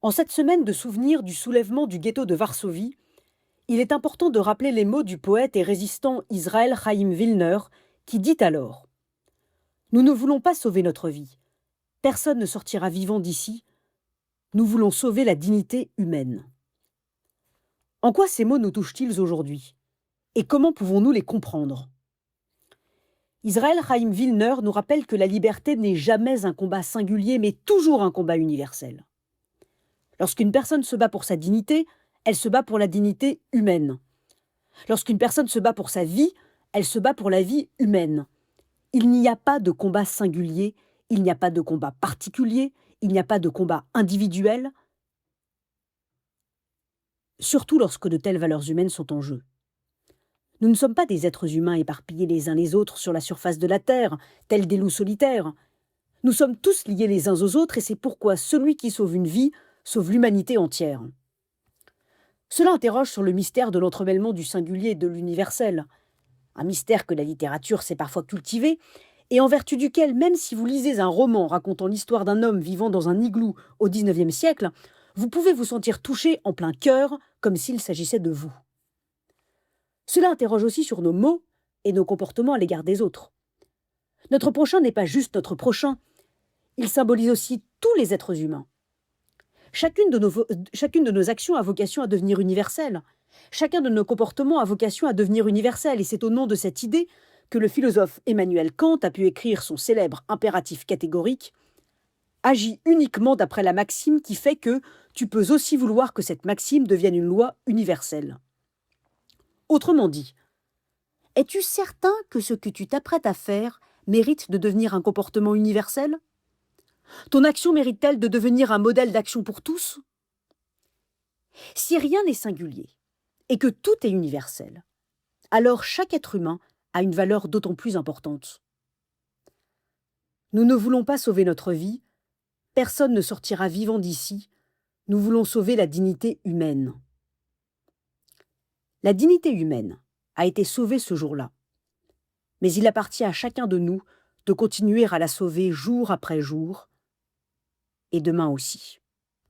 En cette semaine de souvenirs du soulèvement du ghetto de Varsovie, il est important de rappeler les mots du poète et résistant Israël Chaim Wilner, qui dit alors: Nous ne voulons pas sauver notre vie. Personne ne sortira vivant d'ici. Nous voulons sauver la dignité humaine. En quoi ces mots nous touchent-ils aujourd'hui? Et comment pouvons-nous les comprendre? Israël Chaim Wilner nous rappelle que la liberté n'est jamais un combat singulier, mais toujours un combat universel. Lorsqu'une personne se bat pour sa dignité, elle se bat pour la dignité humaine. Lorsqu'une personne se bat pour sa vie, elle se bat pour la vie humaine. Il n'y a pas de combat singulier, il n'y a pas de combat particulier, il n'y a pas de combat individuel, surtout lorsque de telles valeurs humaines sont en jeu. Nous ne sommes pas des êtres humains éparpillés les uns les autres sur la surface de la Terre, tels des loups solitaires. Nous sommes tous liés les uns aux autres et c'est pourquoi celui qui sauve une vie sauve l'humanité entière. Cela interroge sur le mystère de l'entremêlement du singulier et de l'universel, un mystère que la littérature sait parfois cultiver, et en vertu duquel, même si vous lisez un roman racontant l'histoire d'un homme vivant dans un igloo au XIXe siècle, vous pouvez vous sentir touché en plein cœur, comme s'il s'agissait de vous. Cela interroge aussi sur nos mots et nos comportements à l'égard des autres. Notre prochain n'est pas juste notre prochain, il symbolise aussi tous les êtres humains. Chacune de nos actions a vocation à devenir universelle. Chacun de nos comportements a vocation à devenir universel, et c'est au nom de cette idée que le philosophe Emmanuel Kant a pu écrire son célèbre impératif catégorique: agis uniquement d'après la maxime qui fait que tu peux aussi vouloir que cette maxime devienne une loi universelle. Autrement dit, es-tu certain que ce que tu t'apprêtes à faire mérite de devenir un comportement universel? Ton action mérite-t-elle de devenir un modèle d'action pour tous? Si rien n'est singulier et que tout est universel, alors chaque être humain a une valeur d'autant plus importante. Nous ne voulons pas sauver notre vie, personne ne sortira vivant d'ici, nous voulons sauver la dignité humaine. La dignité humaine a été sauvée ce jour-là, mais il appartient à chacun de nous de continuer à la sauver jour après jour, et demain aussi.